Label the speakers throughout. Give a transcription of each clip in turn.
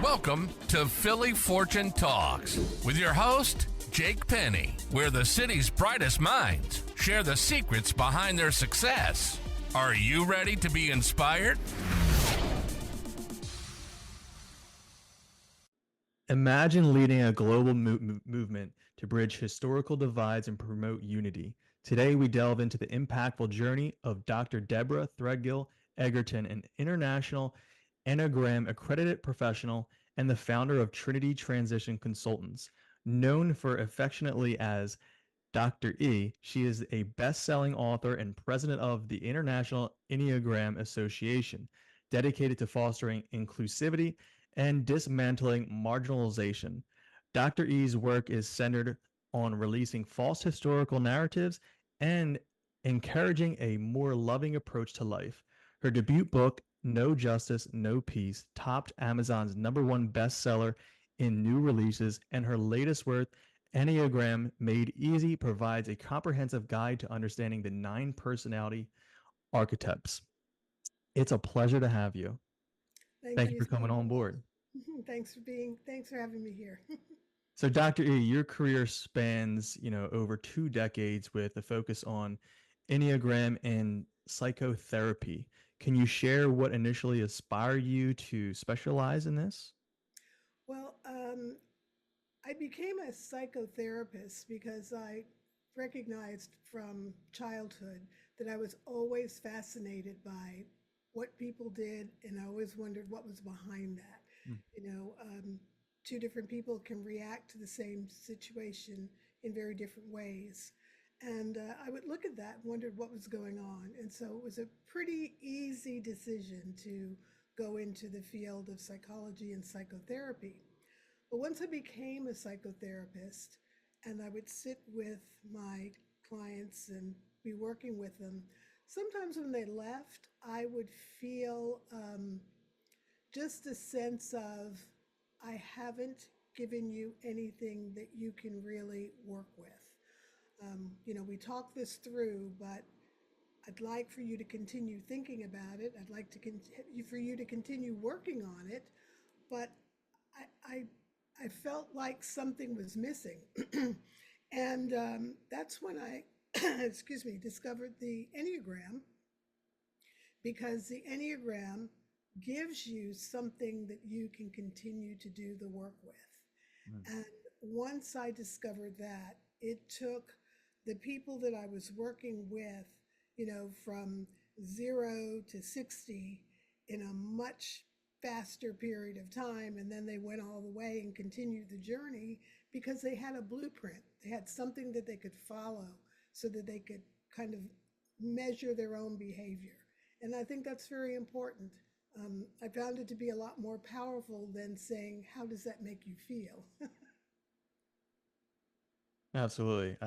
Speaker 1: Welcome to Philly Fortune Talks with your host, Jake Penny, where the city's brightest minds share the secrets behind their success. Are you ready to be inspired?
Speaker 2: Imagine leading a global movement to bridge historical divides and promote unity. Today, we delve into the impactful journey of Dr. Deborah Egerton, an International Enneagram accredited professional and the founder of Trinity Transition Consultants. Known for affectionately as Dr. E, she is a best-selling author and president of the International Enneagram Association, dedicated to fostering inclusivity and dismantling marginalization. Dr. E's work is centered on releasing false historical narratives and encouraging a more loving approach to life. Her debut book, No Justice, No Peace, topped Amazon's #1 bestseller in new releases, and her latest work, Enneagram Made Easy, provides a comprehensive guide to understanding the 9 personality archetypes. It's a pleasure to have you. Thank you for coming on board.
Speaker 3: Thanks for having me here.
Speaker 2: So Dr. E, your career spans, over 2 decades with a focus on Enneagram and psychotherapy. Can you share what initially inspired you to specialize in this?
Speaker 3: Well, I became a psychotherapist because I recognized from childhood that I was always fascinated by what people did, and I always wondered what was behind that. Two different people can react to the same situation in very different ways. And I would look at that and wondered what was going on. And so it was a pretty easy decision to go into the field of psychology and psychotherapy. But once I became a psychotherapist and I would sit with my clients and be working with them, sometimes when they left, I would feel just a sense of, I haven't given you anything that you can really work with. We talked this through, but I'd like for you to continue thinking about it. I'd like for you to continue working on it, but I felt like something was missing. And that's when I, discovered the Enneagram, because the Enneagram gives you something that you can continue to do the work with. And once I discovered that, it took the people that I was working with, from 0 to 60 in a much faster period of time. And then they went all the way and continued the journey because they had a blueprint. They had something that they could follow so that they could kind of measure their own behavior. And I think that's very important. I found it to be a lot more powerful than saying, how does that make you feel?
Speaker 2: Absolutely.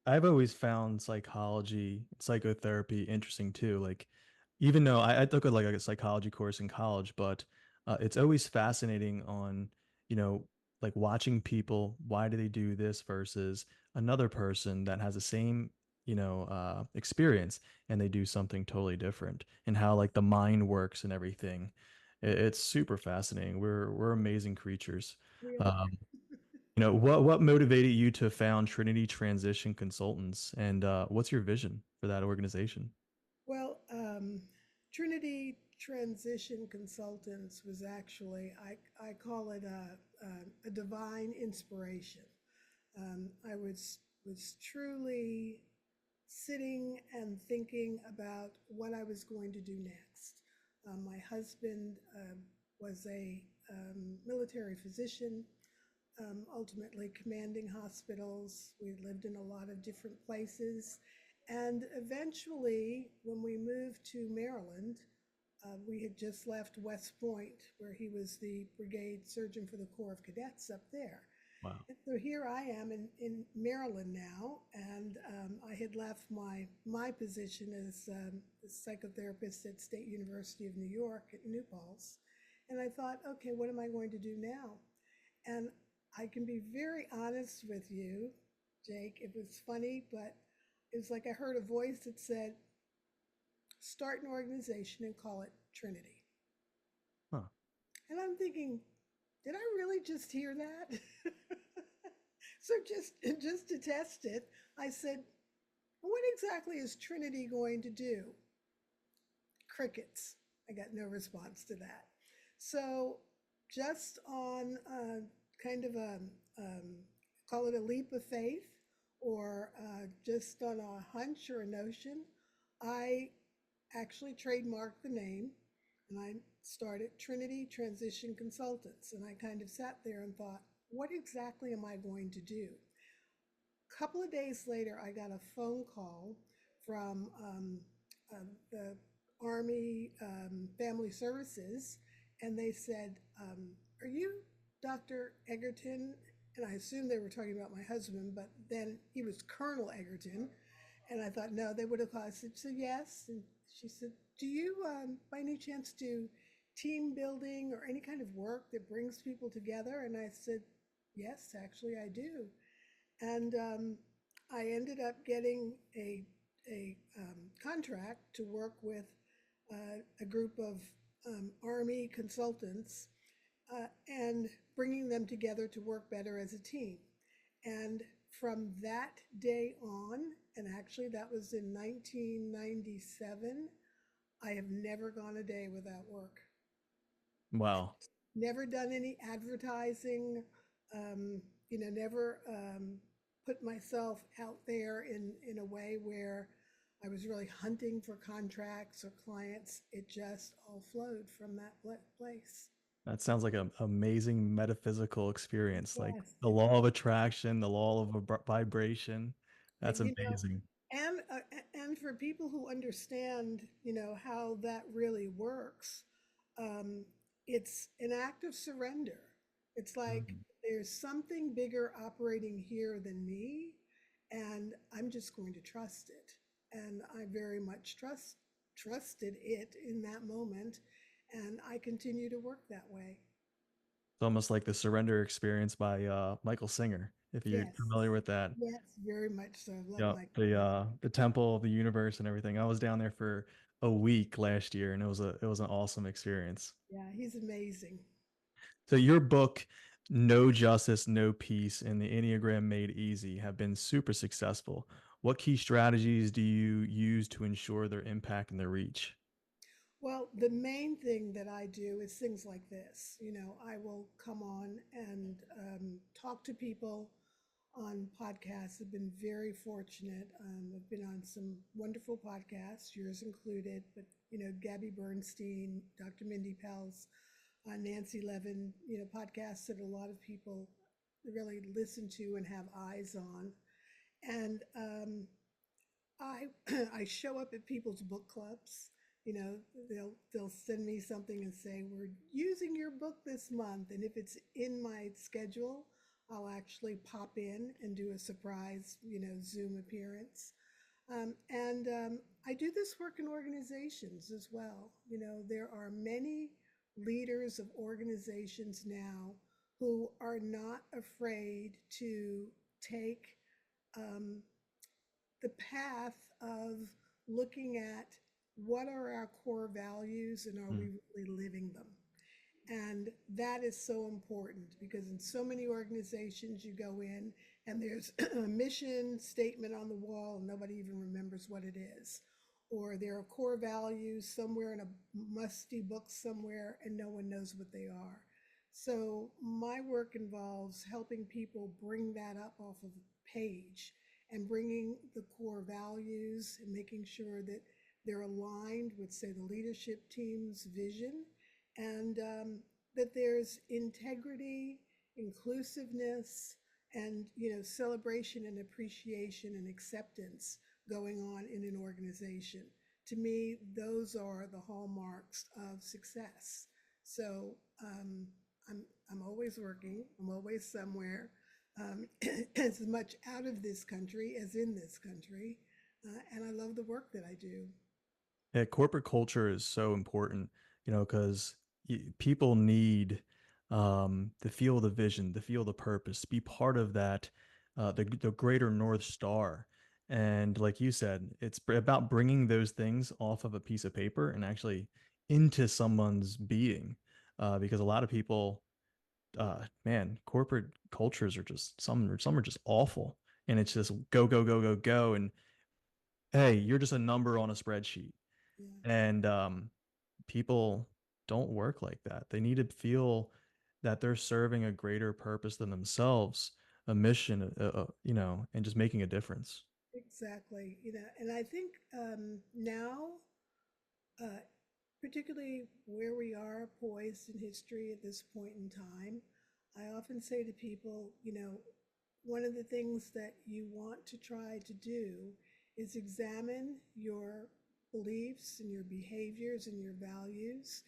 Speaker 2: I've always found psychology, psychotherapy interesting too. Like, even though I took a psychology course in college, but it's always fascinating on, like watching people, why do they do this versus another person that has the same, experience and they do something totally different, and how like the mind works and everything. It's super fascinating. We're amazing creatures.
Speaker 3: We are.
Speaker 2: What motivated you to found Trinity Transition Consultants, and what's your vision for that organization?
Speaker 3: Well, Trinity Transition Consultants was actually, I call it a divine inspiration. I was truly sitting and thinking about what I was going to do next. My husband was a military physician, ultimately commanding hospitals. We lived in a lot of different places. And eventually, when we moved to Maryland, we had just left West Point, where he was the brigade surgeon for the Corps of Cadets up there.
Speaker 2: Wow.
Speaker 3: And so here I am in Maryland now, and I had left my position as a psychotherapist at State University of New York at New Paltz. And I thought, okay, what am I going to do now? And I can be very honest with you, Jake. It was funny, but it was like I heard a voice that said, start an organization and call it Trinity.
Speaker 2: Huh.
Speaker 3: And I'm thinking, did I really just hear that? So just to test it, I said, what exactly is Trinity going to do? Crickets. I got no response to that. So just on kind of a call it a leap of faith, or just on a hunch or a notion, I actually trademarked the name, and I started Trinity Transition Consultants. And I kind of sat there and thought, what exactly am I going to do? A couple of days later, I got a phone call from the Army Family Services, and they said, "Are you Dr. Egerton?" And I assumed they were talking about my husband, but then he was Colonel Egerton. And I thought, no, they would have called. I said, so yes. And she said, do you, by any chance, do team building or any kind of work that brings people together? And I said, yes, actually, I do. And I ended up getting a contract to work with a group of Army consultants and bringing them together to work better as a team. And from that day on, and actually that was in 1997, I have never gone a day without work.
Speaker 2: Wow.
Speaker 3: Never done any advertising, never put myself out there in a way where I was really hunting for contracts or clients. It just all flowed from that place.
Speaker 2: That sounds like an amazing metaphysical experience, like
Speaker 3: Yes.
Speaker 2: the law of attraction, the law of vibration. That's
Speaker 3: You know,
Speaker 2: amazing.
Speaker 3: and for people who understand, how that really works, um, it's an act of surrender. It's like
Speaker 2: Mhm.
Speaker 3: there's something bigger operating here than me, and I'm just going to trust it. And I very much trusted it in that moment, and I continue to work that way.
Speaker 2: It's almost like the surrender experience by Michael Singer, if you're
Speaker 3: Yes,
Speaker 2: familiar with that.
Speaker 3: yes, very much so. I love
Speaker 2: Yeah,
Speaker 3: Mike.
Speaker 2: the temple of the universe and everything. I was down there for a week last year, and it was an awesome experience.
Speaker 3: Yeah, he's amazing.
Speaker 2: So your book, No Justice, No Peace, and the Enneagram Made Easy have been super successful. What key strategies do you use to ensure their impact and their reach?
Speaker 3: Well, the main thing that I do is things like this. I will come on and talk to people on podcasts. I've been very fortunate. I've been on some wonderful podcasts, yours included, but, Gabby Bernstein, Dr. Mindy Pels, Nancy Levin, podcasts that a lot of people really listen to and have eyes on. And I I show up at people's book clubs. They'll send me something and say, we're using your book this month. And if it's in my schedule, I'll actually pop in and do a surprise, Zoom appearance. And I do this work in organizations as well. There are many leaders of organizations now who are not afraid to take um, the path of looking at what are our core values and are
Speaker 2: Mm.
Speaker 3: we really living them? And that is so important because in so many organizations you go in and there's a mission statement on the wall and nobody even remembers what it is. Or there are core values somewhere in a musty book somewhere and no one knows what they are. So my work involves helping people bring that up off of the page and bringing the core values and making sure that they're aligned with, say, the leadership team's vision, and that there's integrity, inclusiveness, and celebration and appreciation and acceptance going on in an organization. To me, those are the hallmarks of success. So I'm always working. I'm always somewhere, as much out of this country as in this country, and I love the work that I do.
Speaker 2: Yeah, corporate culture is so important, because people need to feel the vision, to feel the purpose, to be part of that, the greater North Star. And like you said, it's about bringing those things off of a piece of paper and actually into someone's being, because a lot of people man, corporate cultures are just some are just awful, and it's just go go go go go, and hey, you're just a number on a spreadsheet,
Speaker 3: Yeah,
Speaker 2: and people don't work like that. They need to feel that they're serving a greater purpose than themselves, a mission, and just making a difference.
Speaker 3: exactly. And I think now, uh, particularly where we are poised in history at this point in time, I often say to people, one of the things that you want to try to do is examine your beliefs and your behaviors and your values,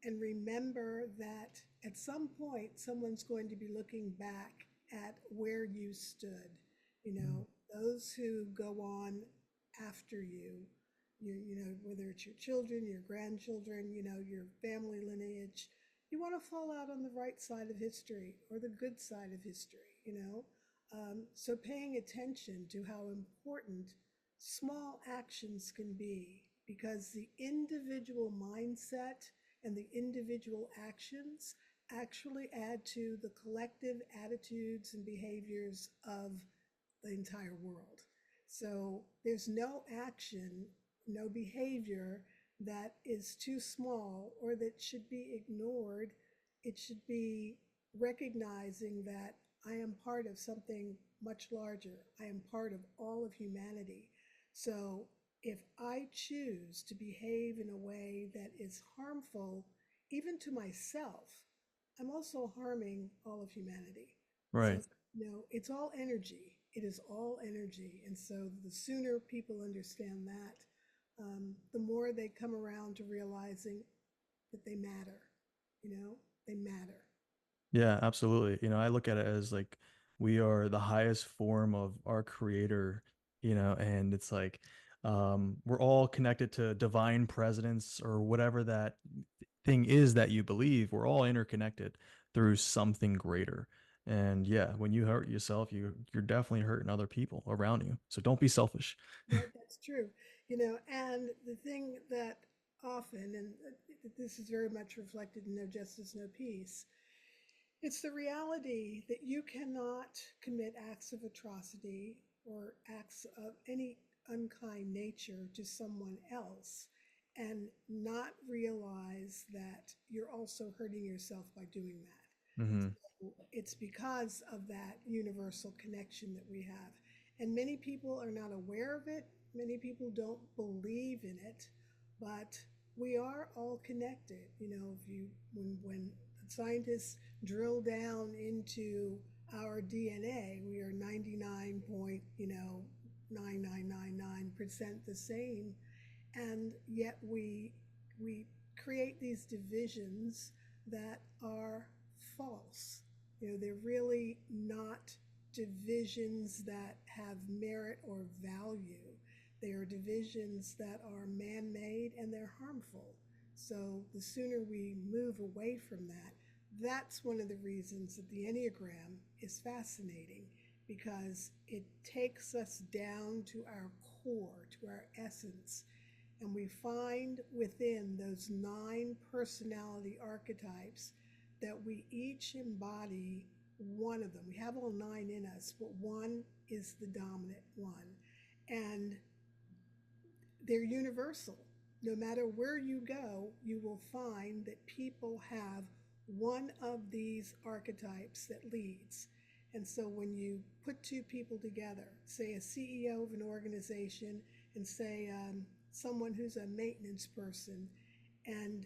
Speaker 3: and remember that at some point someone's going to be looking back at where you stood. Those who go on after whether it's your children, your grandchildren, your family lineage, you want to fall out on the right side of history or the good side of history. So paying attention to how important small actions can be, because the individual mindset and the individual actions actually add to the collective attitudes and behaviors of the entire world. So there's no action, no behavior that is too small or that should be ignored. It should be recognizing that I am part of something much larger. I am part of all of humanity. So if I choose to behave in a way that is harmful, even to myself, I'm also harming all of humanity. So,
Speaker 2: Right.
Speaker 3: it's all energy. It is all energy. And so the sooner people understand that, the more they come around to realizing that they matter, they matter.
Speaker 2: Yeah, absolutely. I look at it as like we are the highest form of our creator, and it's like we're all connected to divine presence or whatever that thing is that you believe. We're all interconnected through something greater. And yeah, when you hurt yourself, you're definitely hurting other people around you. So don't be selfish.
Speaker 3: That's true. And the thing that often, and this is very much reflected in No Justice, No Peace, it's the reality that you cannot commit acts of atrocity or acts of any unkind nature to someone else and not realize that you're also hurting yourself by doing that.
Speaker 2: Hmm.
Speaker 3: It's because of that universal connection that we have. And many people are not aware of it, many people don't believe in it, but we are all connected. If you when scientists drill down into our DNA, we are 99 point, 9999% the same, and yet we create these divisions that are false. They're really not divisions that have merit or value. They are divisions that are man-made and they're harmful. So the sooner we move away from that, that's one of the reasons that the Enneagram is fascinating, because it takes us down to our core, to our essence, and we find within those 9 personality archetypes that we each embody one of them. We have all 9 in us, but one is the dominant one. And they're universal. No matter where you go, you will find that people have one of these archetypes that leads. And so when you put 2 people together, say a CEO of an organization and say someone who's a maintenance person, and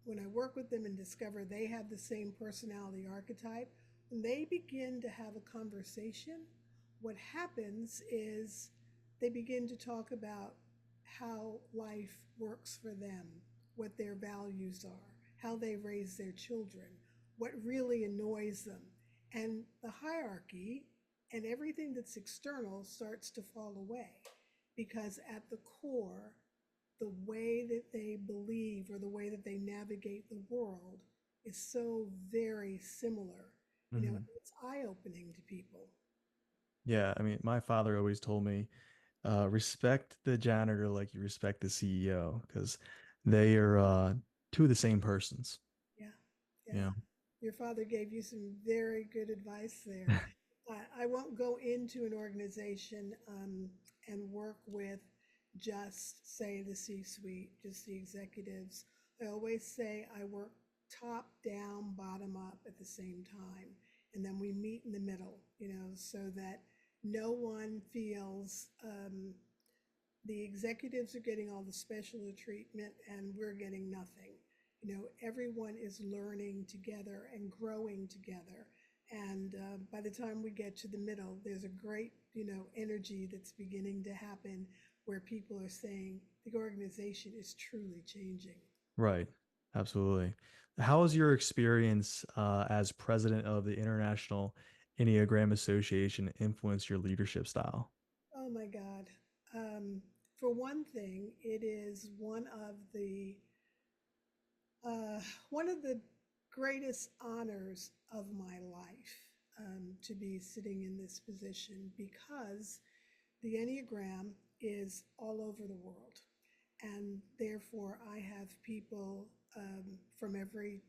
Speaker 3: when I work with them and discover they have the same personality archetype, when they begin to have a conversation, what happens is they begin to talk about how life works for them, what their values are, how they raise their children, what really annoys them. And the hierarchy and everything that's external starts to fall away, because at the core, the way that they believe or the way that they navigate the world is so very similar.
Speaker 2: Hmm.
Speaker 3: It's eye-opening to people.
Speaker 2: Yeah, I mean, my father always told me, respect the janitor like you respect the CEO, because they are two of the same persons.
Speaker 3: Yeah,
Speaker 2: You
Speaker 3: yeah,
Speaker 2: know?
Speaker 3: Your father gave you some very good advice there. I won't go into an organization and work with just, say, the C suite, just the executives. I always say I work top down, bottom up at the same time. And then we meet in the middle, so that no one feels the executives are getting all the special treatment and we're getting nothing. Everyone is learning together and growing together. And by the time we get to the middle, there's a great, energy that's beginning to happen where people are saying the organization is truly changing.
Speaker 2: Right. Absolutely. How has your experience as president of the International Enneagram Association influenced your leadership style?
Speaker 3: Oh my God. For one thing, it is one of the greatest honors of my life to be sitting in this position because the Enneagram is all over the world. And therefore, I have people from every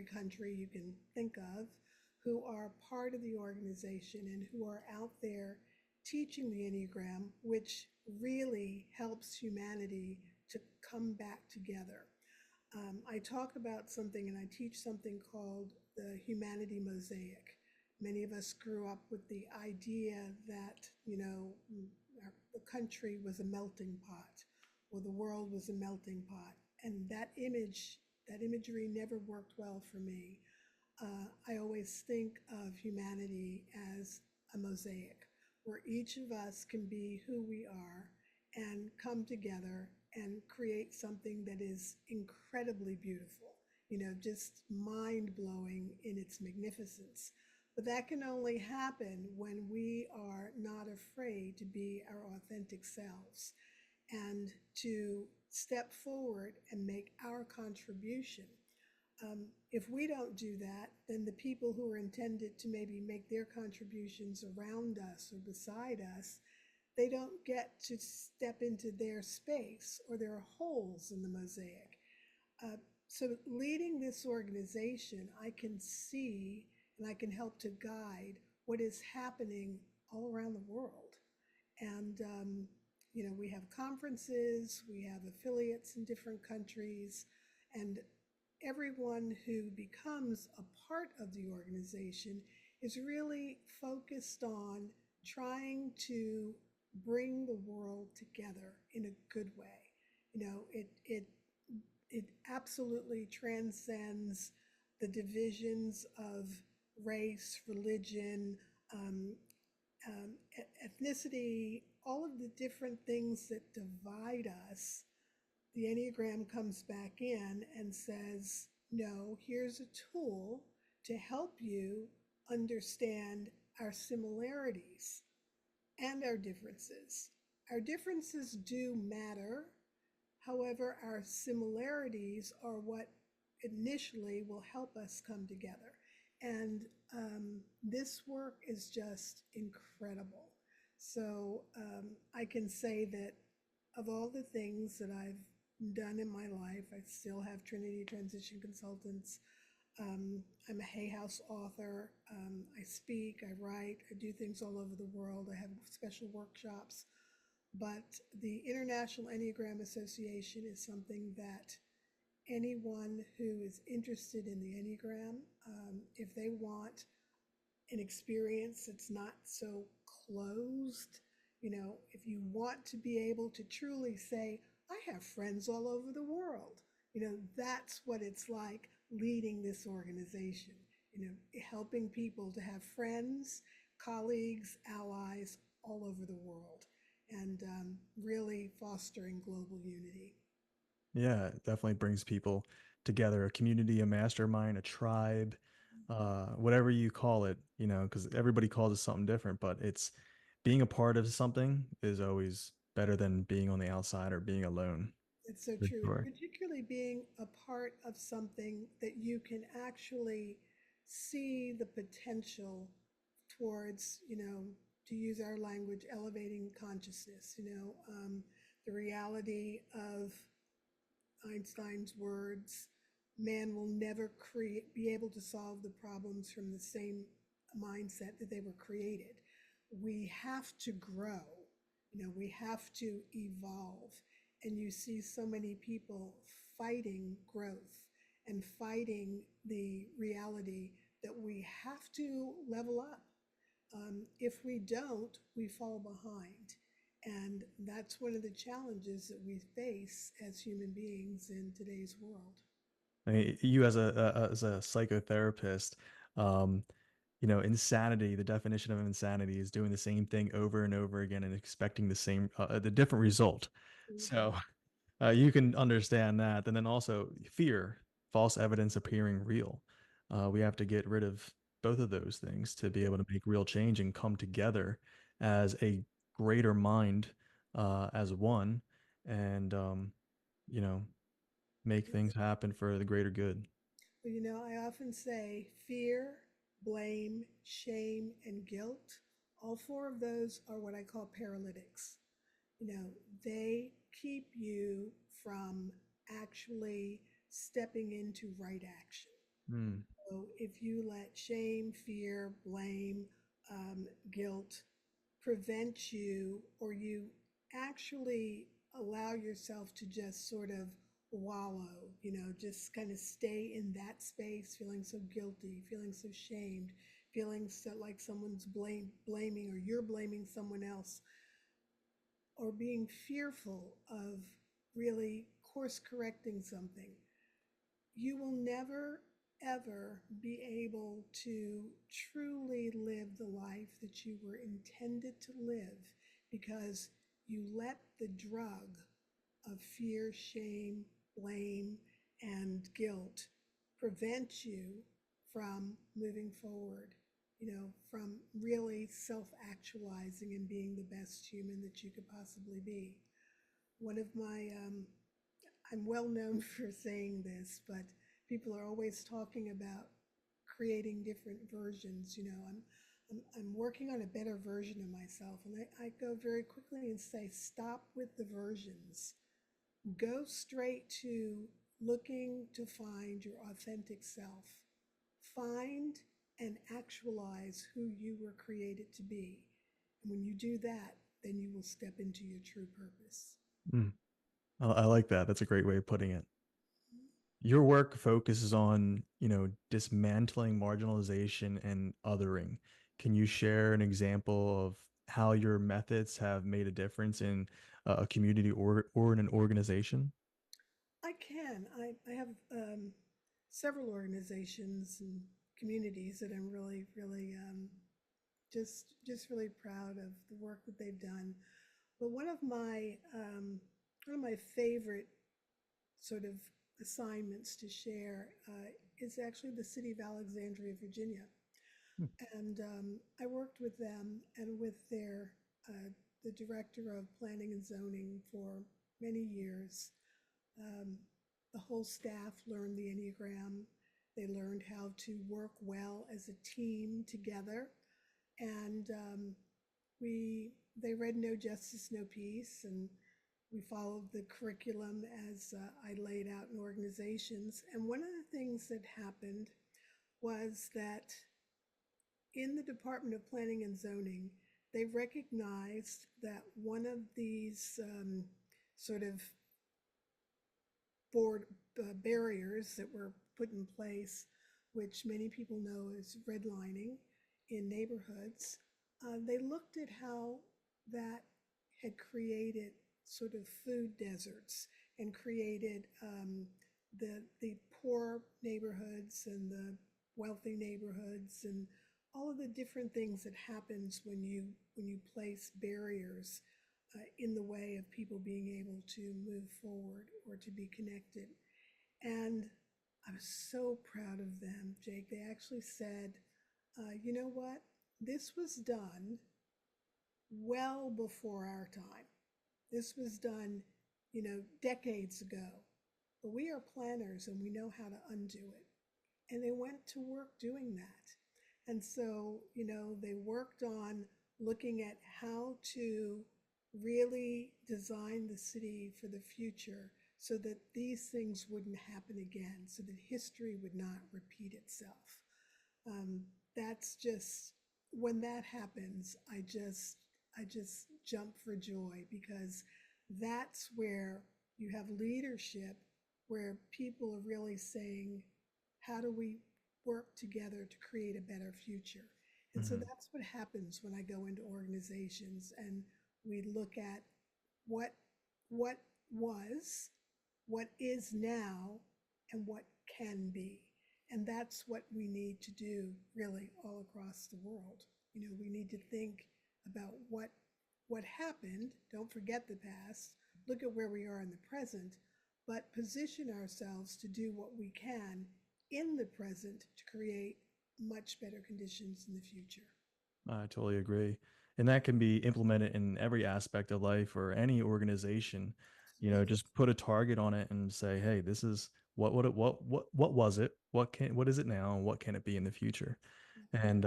Speaker 3: country you can think of who are part of the organization and who are out there teaching the Enneagram, which really helps humanity to come back together. I talk about something and I teach something called the humanity mosaic. Many of us grew up with the idea that, the country was a melting pot or the world was a melting pot. And that imagery never worked well for me. I always think of humanity as a mosaic where each of us can be who we are and come together and create something that is incredibly beautiful, just mind blowing in its magnificence. But that can only happen when we are not afraid to be our authentic selves and to step forward and make our contribution. If we don't do that, then the people who are intended to maybe make their contributions around us or beside us, they don't get to step into their space, or there are holes in the mosaic. So leading this organization, I can see and I can help to guide what is happening all around the world. And, we have conferences, we have affiliates in different countries, and everyone who becomes a part of the organization is really focused on trying to bring the world together in a good way. It absolutely transcends the divisions of race, religion, um, ethnicity, all of the different things that divide us. The Enneagram comes back in and says, no, here's a tool to help you understand our similarities and our differences. Our differences do matter. However, our similarities are what initially will help us come together. And this work is just incredible. So I can say that of all the things that I've done in my life, I still have Trinity Transition Consultants. I'm a Hay House author. I speak, I write, I do things all over the world. I have special workshops. But the International Enneagram Association is something that anyone who is interested in the Enneagram, if they want an experience that's not so closed, if you want to be able to truly say, I have friends all over the world, that's what it's like leading this organization, helping people to have friends, colleagues, allies all over the world, and really fostering global unity.
Speaker 2: Yeah, it definitely brings people together, a community, a mastermind, a tribe, whatever you call it, because everybody calls it something different, but it's being a part of something is always better than being on the outside or being alone.
Speaker 3: It's so
Speaker 2: For
Speaker 3: true,
Speaker 2: sure.
Speaker 3: particularly being a part of something that you can actually see the potential towards, to use our language, elevating consciousness, the reality of Einstein's words, man will never be able to solve the problems from the same mindset that they were created. We have to grow, we have to evolve. And you see so many people fighting growth and fighting the reality that we have to level up. If we don't, we fall behind. And that's one of the challenges that we face as human beings in today's world.
Speaker 2: I mean, you as a psychotherapist, um, insanity, the definition of insanity is doing the same thing over and over again and expecting the different result.
Speaker 3: Mhm.
Speaker 2: So you can understand that. And then also fear, false evidence appearing real. We have to get rid of both of those things to be able to make real change and come together as a greater mind, as one, and, you know, make things happen for the greater good.
Speaker 3: Well, I often say fear, blame, shame, and guilt. All four of those are what I call paralytics. They keep you from actually stepping into right action.
Speaker 2: Mm,
Speaker 3: So if you let shame, fear, blame, guilt prevent you, or you actually allow yourself to just sort of wallow, just kind of stay in that space, feeling so guilty, feeling so shamed, feeling so like someone's blaming, or you're blaming someone else, or being fearful of really course correcting something, you will never ever be able to truly live the life that you were intended to live, because you let the drug of fear, shame, blame, and guilt prevent you from moving forward, from really self actualizing and being the best human that you could possibly be. One of my I'm well known for saying this, but people are always talking about creating different versions. I'm working on a better version of myself, and I go very quickly and say, stop with the versions. Go straight to looking to find your authentic self. Find and actualize who you were created to be. And when you do that, then you will step into your true purpose.
Speaker 2: mm. I like that. That's a great way of putting it. Your work focuses on, dismantling marginalization and othering. Can you share an example of how your methods have made a difference in a community or in an organization?
Speaker 3: I can. I have several organizations and communities that I'm really, really just really proud of the work that they've done. But one of my favorite sort of assignments to share is actually the city of Alexandria, Virginia.
Speaker 2: Hmm.
Speaker 3: And I worked with them and with the director of planning and zoning for many years. Um, the whole staff learned the Enneagram. They learned how to work well as a team together. And they read No Justice, No Peace, and we followed the curriculum as I laid out in organizations. And one of the things that happened was that in the Department of Planning and Zoning, they recognized that one of these sort of board barriers that were put in place, which many people know as redlining in neighborhoods, they looked at how that had created sort of food deserts and created the poor neighborhoods and the wealthy neighborhoods, and all of the different things that happens when you place barriers in the way of people being able to move forward or to be connected. And I was so proud of them, Jake. They actually said, you know what? This was done well before our time. This was done, decades ago. But we are planners and we know how to undo it. And they went to work doing that. And so, they worked on looking at how to really design the city for the future so that these things wouldn't happen again, so that history would not repeat itself. Um, that's just when that happens, I just jump for joy, because that's where you have leadership, where people are really saying, how do we work together to create a better future? And so
Speaker 2: Hmm.
Speaker 3: that's what happens when I go into organizations and we look at what what was, what is now, and what can be. And that's what we need to do really all across the world. We need to think about what happened. Don't forget the past. Look at where we are in the present, but position ourselves to do what we can in the present to create much better conditions in the future.
Speaker 2: I totally agree. And that can be implemented in every aspect of life or any organization.
Speaker 3: Absolutely.
Speaker 2: Just put a target on it and say, hey, this is what was it? What is it now? And what can it be in the future? And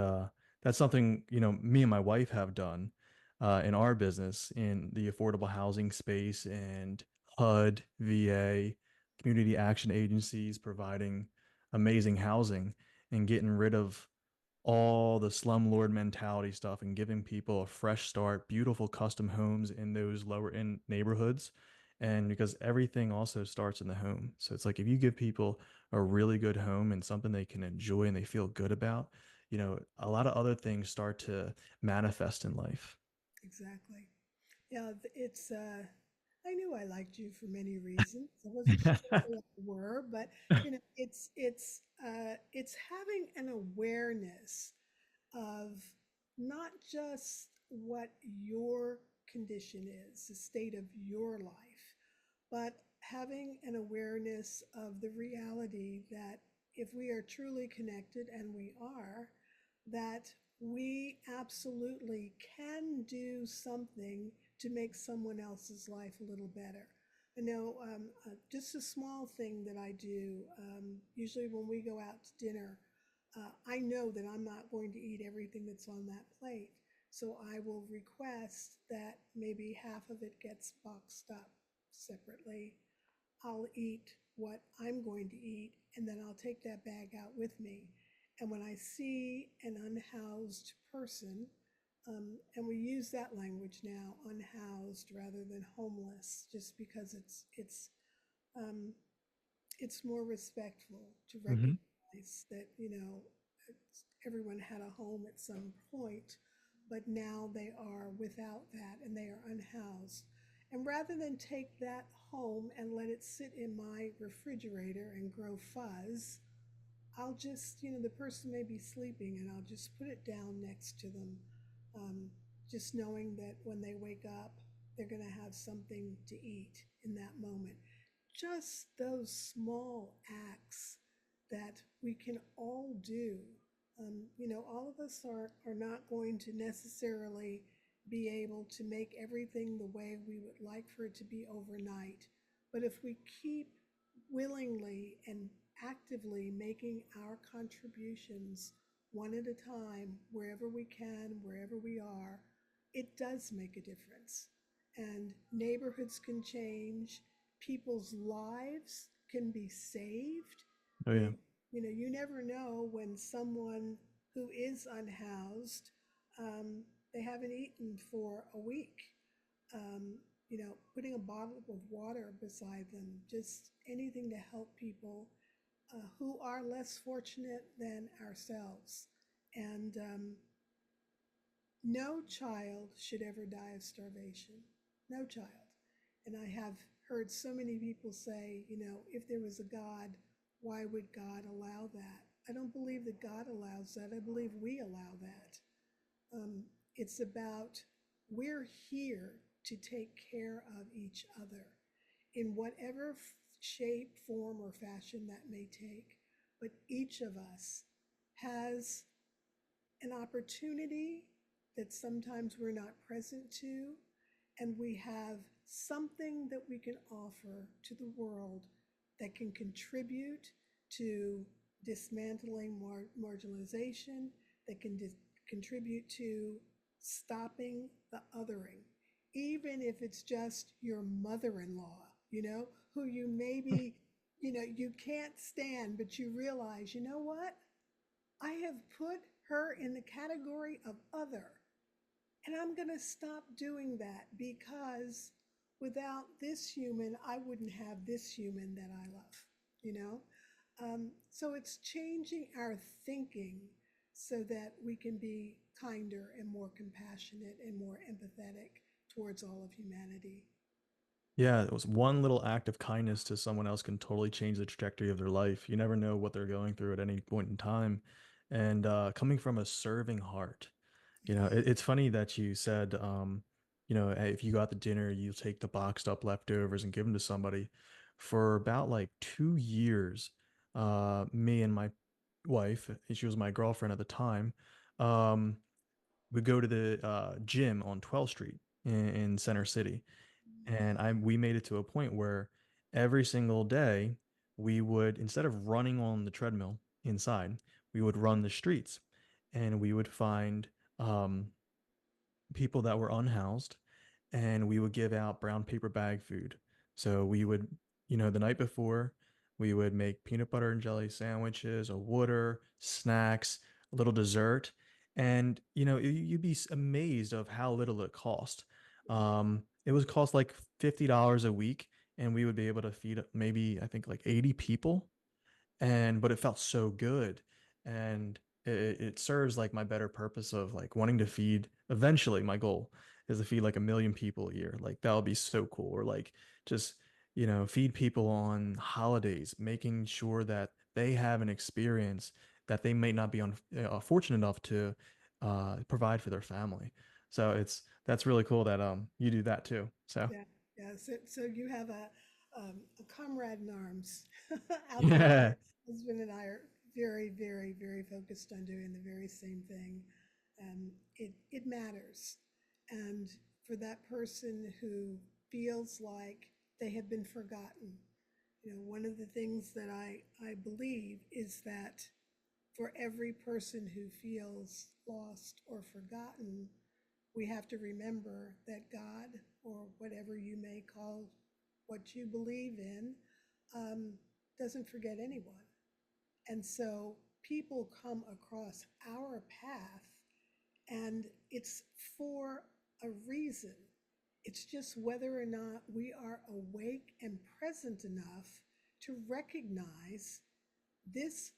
Speaker 2: that's something, me and my wife have done in our business in the affordable housing space and HUD, VA, community action agencies providing amazing housing and getting rid of all the slumlord mentality stuff and giving people a fresh start, beautiful custom homes in those lower end neighborhoods. And because everything also starts in the home. So it's like if you give people a really good home and something they can enjoy and they feel good about, a lot of other things start to manifest in life.
Speaker 3: Exactly. Yeah, I knew I liked you for many reasons. I wasn't sure what they were, but it's having an awareness of not just what your condition is, the state of your life, but having an awareness of the reality that if we are truly connected, and we are, that we absolutely can do something to make someone else's life a little better. I know just a small thing that I do, usually when we go out to dinner, I know that I'm not going to eat everything that's on that plate. So I will request that maybe half of it gets boxed up separately. I'll eat what I'm going to eat, and then I'll take that bag out with me. And when I see an unhoused person, and we use that language now, unhoused rather than homeless, just because um, it's more respectful to
Speaker 2: Hmm.
Speaker 3: recognize that everyone had a home at some point, but now they are without that and they are unhoused. And rather than take that home and let it sit in my refrigerator and grow fuzz, I'll just, the person may be sleeping and I'll just put it down next to them, um, just knowing that when they wake up, they're going to have something to eat in that moment. Just those small acts that we can all do. All of us are not going to necessarily be able to make everything the way we would like for it to be overnight. But if we keep willingly and actively making our contributions one at a time, wherever we can, wherever we are, it does make a difference. And neighborhoods can change, people's lives can be saved.
Speaker 2: Oh, yeah.
Speaker 3: You, you never know when someone who is unhoused, they haven't eaten for a week. Um, putting a bottle of water beside them, just anything to help people who are less fortunate than ourselves. And no child should ever die of starvation. No child. And I have heard so many people say, if there was a God, why would God allow that? I don't believe that God allows that. I believe we allow that. It's about we're here to take care of each other in whatever shape, form, or fashion that may take. But each of us has an opportunity that sometimes we're not present to, and we have something that we can offer to the world that can contribute to dismantling marginalization, that can contribute to stopping the othering, even if it's just your mother-in-law, who you maybe, you can't stand, but you realize, you know what? I have put her in the category of other. And I'm going to stop doing that because without this human, I wouldn't have this human that I love, you know? So it's changing our thinking so that we can be kinder and more compassionate and more empathetic towards all of humanity.
Speaker 2: Yeah, it was one little act of kindness to someone else can totally change the trajectory of their life. You never know what they're going through at any point in time. And coming from a serving heart, it's funny that you said, hey, if you go out to dinner, you take the boxed up leftovers and give them to somebody. For about like 2 years, me and my wife, she was my girlfriend at the time, um, would go to the gym on 12th Street in Center City, and we made it to a point where every single day we would, instead of running on the treadmill inside, we would run the streets, and we would find um, people that were unhoused, and we would give out brown paper bag food. So we would, the night before, we would make peanut butter and jelly sandwiches, a water, snacks, a little dessert, and you'd be amazed of how little it cost. It was cost like $50 a week, and we would be able to feed maybe, I think, like 80 people, but it felt so good, and it serves like my better purpose of like wanting to feed. Eventually my goal is to feed like 1 million people a year. Like that would be so cool. Or like just feed people on holidays, making sure that they have an experience that they may not be fortunate enough to provide for their family. So that's really cool that you do that too. So
Speaker 3: Yeah, yeah. So you have a comrade in arms out there.
Speaker 2: yeah.
Speaker 3: Husband and I are very, very, very focused on doing the very same thing. It matters, and for that person who feels like they have been forgotten, one of the things that I believe is that for every person who feels lost or forgotten, we have to remember that God, or whatever you may call what you believe in, um, doesn't forget anyone. And so people come across our path, and it's for a reason. It's just whether or not we are awake and present enough to recognize this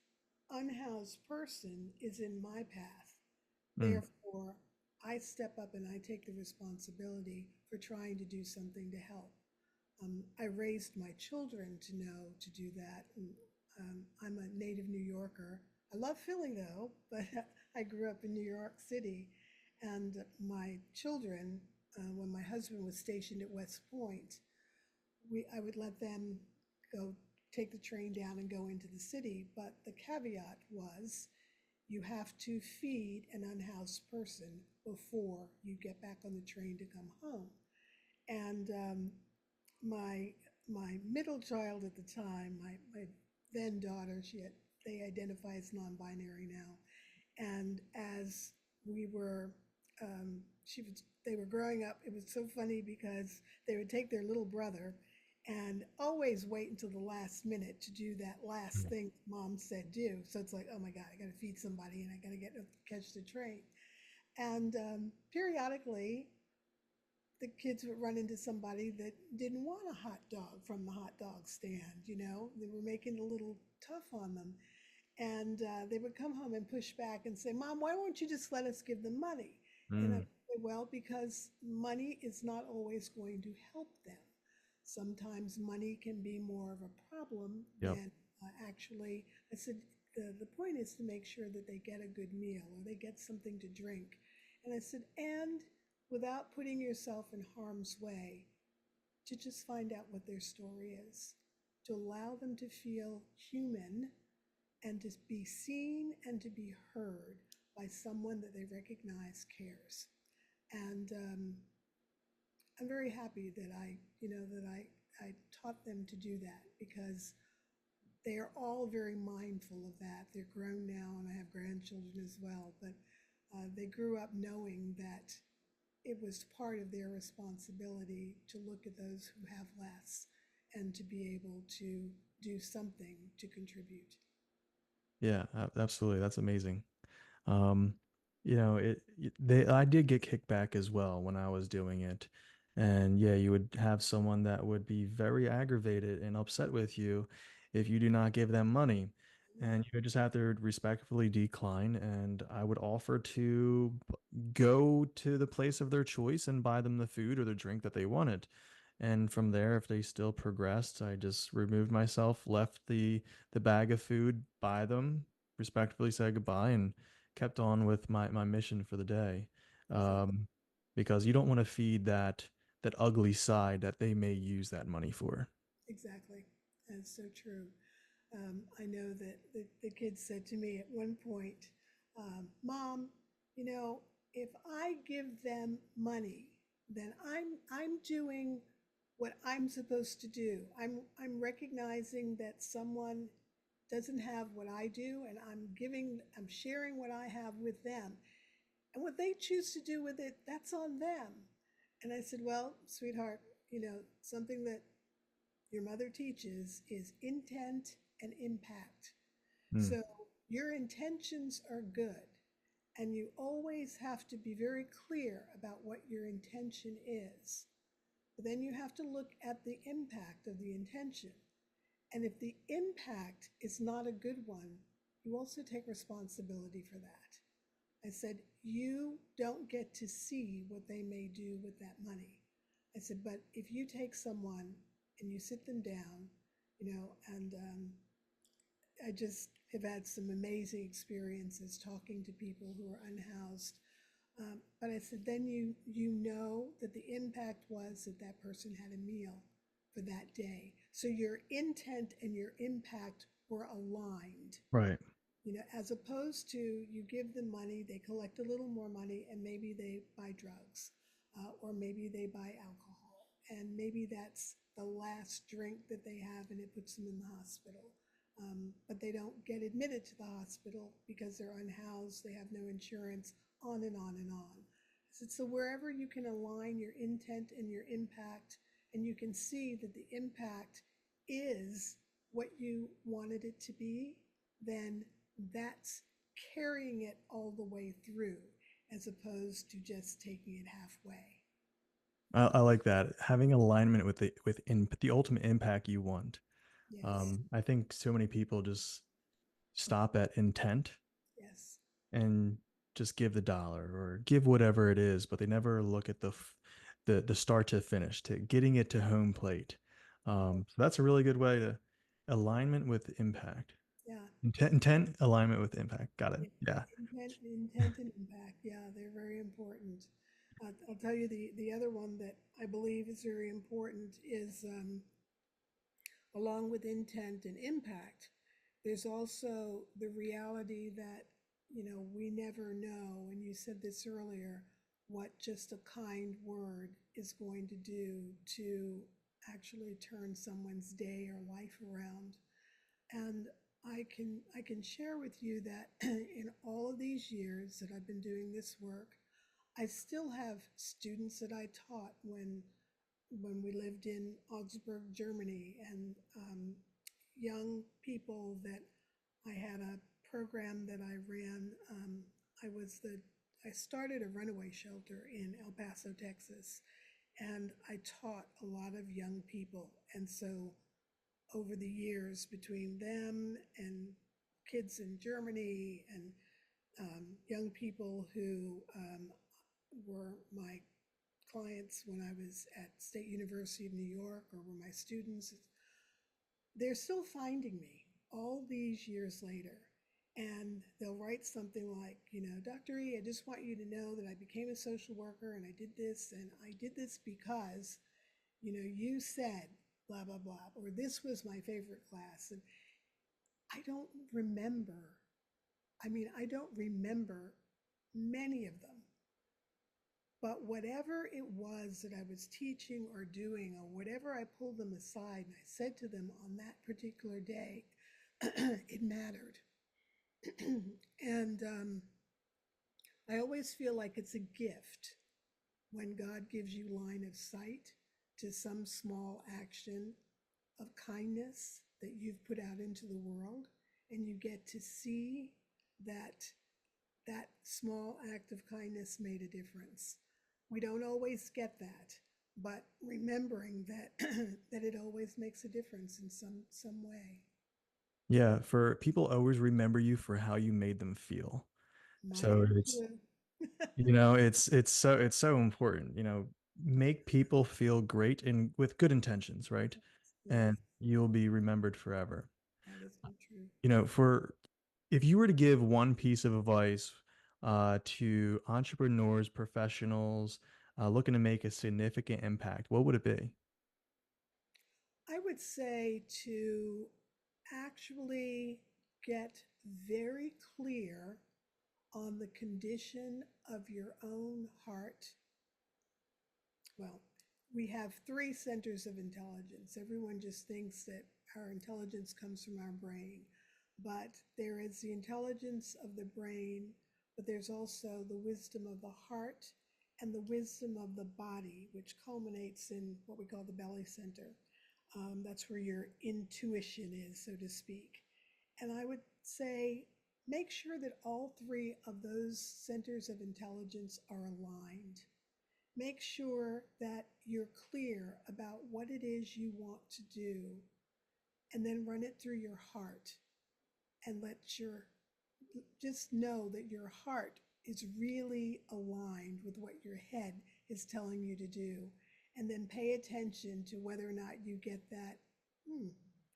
Speaker 3: unhoused person is in my path.
Speaker 2: Mm.
Speaker 3: Therefore, I step up and I take the responsibility for trying to do something to help. I raised my children to know to do that. And, I'm a native New Yorker. I love Philly though, but I grew up in New York City. And my children, when my husband was stationed at West Point, I would let them go take the train down and go into the city. But the caveat was you have to feed an unhoused person before you get back on the train to come home. And my my middle child at the time, my then daughter, they identify as non-binary now. And as we were, they were growing up. It was so funny because they would take their little brother and always wait until the last minute to do that last thing mom said do. So it's like, oh my God, I got to feed somebody and I got to catch the train. And periodically, the kids would run into somebody that didn't want a hot dog from the hot dog stand. They were making it a little tough on them. And they would come home and push back and say, Mom, why won't you just let us give them money? And I
Speaker 2: Mm.
Speaker 3: would say, well, because money is not always going to help them. Sometimes money can be more of a problem
Speaker 2: Yep.
Speaker 3: than actually. I said, the point is to make sure that they get a good meal or they get something to drink. And I said, and without putting yourself in harm's way, to just find out what their story is, to allow them to feel human and to be seen and to be heard by someone that they recognize cares. And I'm very happy that I taught them to do that because they are all very mindful of that. They're grown now, and I have grandchildren as well. But they grew up knowing that it was part of their responsibility to look at those who have less and to be able to do something to contribute.
Speaker 2: Yeah, absolutely. That's amazing. Um, I did get kickback as well when I was doing it. And yeah, you would have someone that would be very aggravated and upset with you if you do not give them money. And you would just have to respectfully decline. And I would offer to go to the place of their choice and buy them the food or the drink that they wanted. And from there, if they still progressed, I just removed myself, left the bag of food by them, respectfully said goodbye, and kept on with my mission for the day.
Speaker 3: Exactly.
Speaker 2: Um, because you don't want to feed that ugly side that they may use that money for.
Speaker 3: Exactly. That's so true. I know that the kids said to me at one point, Mom, you know, if I give them money, then I'm doing what I'm supposed to do. I'm recognizing that someone doesn't have what I do, and I'm sharing what I have with them. And what they choose to do with it, that's on them. And I said, well, sweetheart, something that your mother teaches is intent and impact.
Speaker 2: Hmm.
Speaker 3: So your intentions are good, and you always have to be very clear about what your intention is. But then you have to look at the impact of the intention. And if the impact is not a good one, you also take responsibility for that. I said, you don't get to see what they may do with that money. I said, but if you take someone and you sit them down, and I just have had some amazing experiences talking to people who are unhoused. But I said, then you know that the impact was that that person had a meal for that day. So your intent and your impact were aligned,
Speaker 2: Right.
Speaker 3: as opposed to you give them money, they collect a little more money, and maybe they buy drugs, or maybe they buy alcohol, and maybe that's the last drink that they have, and it puts them in the hospital. But they don't get admitted to the hospital because they're unhoused, they have no insurance, on and on and on. So wherever you can align your intent and your impact, and you can see that the impact is what you wanted it to be, then that's carrying it all the way through, as opposed to just taking it halfway.
Speaker 2: I like that. Having alignment with the ultimate impact you want.
Speaker 3: Yes,
Speaker 2: I think so many people just stop at intent
Speaker 3: yes,
Speaker 2: and just give the dollar or give whatever it is, but they never look at the start to finish, to getting it to home plate. So that's a really good way to alignment with impact.
Speaker 3: yeah.
Speaker 2: Intent, alignment with impact. Got it.
Speaker 3: Yeah,
Speaker 2: Yeah.
Speaker 3: intent and impact. Yeah, they're very important. I'll tell you the other one that I believe is very important is, along with intent and impact, there's also the reality that, we never know, and you said this earlier, what just a kind word is going to do to actually turn someone's day or life around. And I can share with you that in all of these years that I've been doing this work, I still have students that I taught when we lived in Augsburg, Germany, and young people that I had a program that I ran. I was the I started a runaway shelter in El Paso, Texas, and I taught a lot of young people. And so over the years, between them and kids in Germany and young people who were my clients when I was at State University of New York, or were my students, they're still finding me all these years later. And they'll write something like, Dr. E, I just want you to know that I became a social worker and I did this, and I did this because, you said blah, blah, blah, or this was my favorite class. And I don't remember. I don't remember many of them. But whatever it was that I was teaching or doing, or whatever I pulled them aside and I said to them on that particular day, it mattered. And I always feel like it's a gift when God gives you line of sight to some small action of kindness that you've put out into the world, and you get to see that that small act of kindness made a difference. We don't always get that, but remembering that that it always makes a difference in some way.
Speaker 2: Yeah, for people always remember you for how you made them feel. So
Speaker 3: Mine
Speaker 2: it's,
Speaker 3: too.
Speaker 2: it's so important, make people feel great and with good intentions, right?
Speaker 3: Yes,
Speaker 2: And you'll be remembered forever.
Speaker 3: that is so true.
Speaker 2: For if you were to give one piece of advice to entrepreneurs, professionals looking to make a significant impact, what would it be?
Speaker 3: I would say to actually get very clear on the condition of your own heart. Well, we have three centers of intelligence. Everyone just thinks that our intelligence comes from our brain, but there is the intelligence of the brain, but there's also the wisdom of the heart and the wisdom of the body, which culminates in what we call the belly center. That's where your intuition is, so to speak. And I would say make sure that all three of those centers of intelligence are aligned. Make sure that you're clear about what it is you want to do, and then run it through your heart and just know that your heart is really aligned with what your head is telling you to do. And then pay attention to whether or not you get that,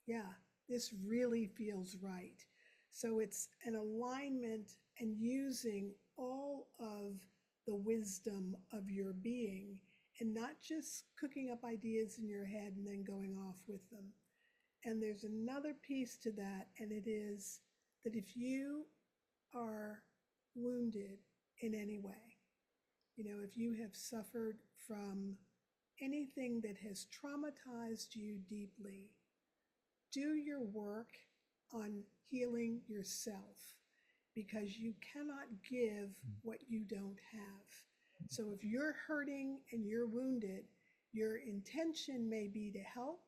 Speaker 3: yeah, this really feels right. So it's an alignment and using all of the wisdom of your being and not just cooking up ideas in your head and then going off with them. And there's another piece to that, and it is that if you are wounded in any way, if you have suffered from anything that has traumatized you deeply, do your work on healing yourself, because you cannot give what you don't have. So if you're hurting and you're wounded, your intention may be to help,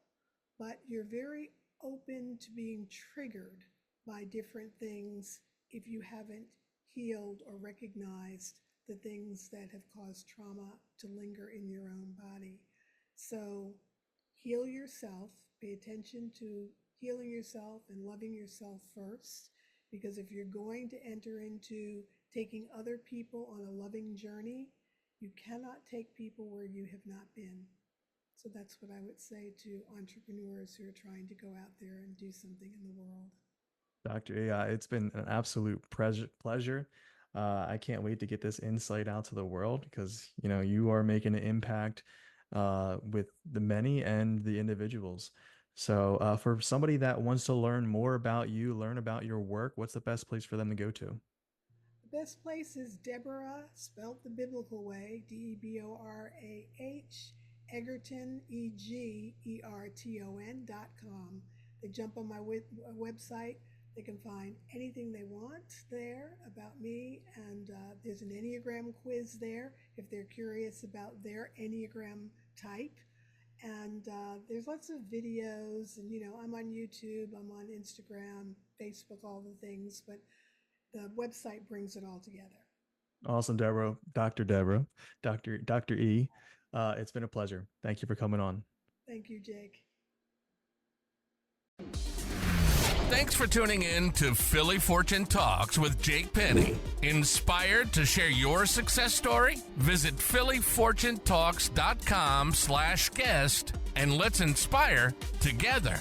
Speaker 3: but you're very open to being triggered by different things if you haven't healed or recognized the things that have caused trauma to linger in your own body. So heal yourself, pay attention to healing yourself and loving yourself first, because if you're going to enter into taking other people on a loving journey, you cannot take people where you have not been. So that's what I would say to entrepreneurs who are trying to go out there and do something in the world.
Speaker 2: Doctor, yeah, it's been an absolute pleasure. I can't wait to get this insight out to the world because, you are making an impact with the many and the individuals. So for somebody that wants to learn more about you, learn about your work, what's the best place for them to go to?
Speaker 3: The best place is Deborah, spelled the biblical way, Deborah, Egerton, EGERTON.com. They jump on my website. They can find anything they want there about me, and there's an Enneagram quiz there if they're curious about their Enneagram type. And there's lots of videos, and I'm on YouTube, I'm on Instagram, Facebook, all the things, but the website brings it all together.
Speaker 2: Awesome, Deborah, Dr. Deborah, Dr. E. It's been a pleasure. Thank you for coming on.
Speaker 3: Thank you, Jake.
Speaker 1: Thanks for tuning in to Philly Fortune Talks with Jake Penny. Inspired to share your success story? Visit phillyfortunetalks.com/guest and let's inspire together.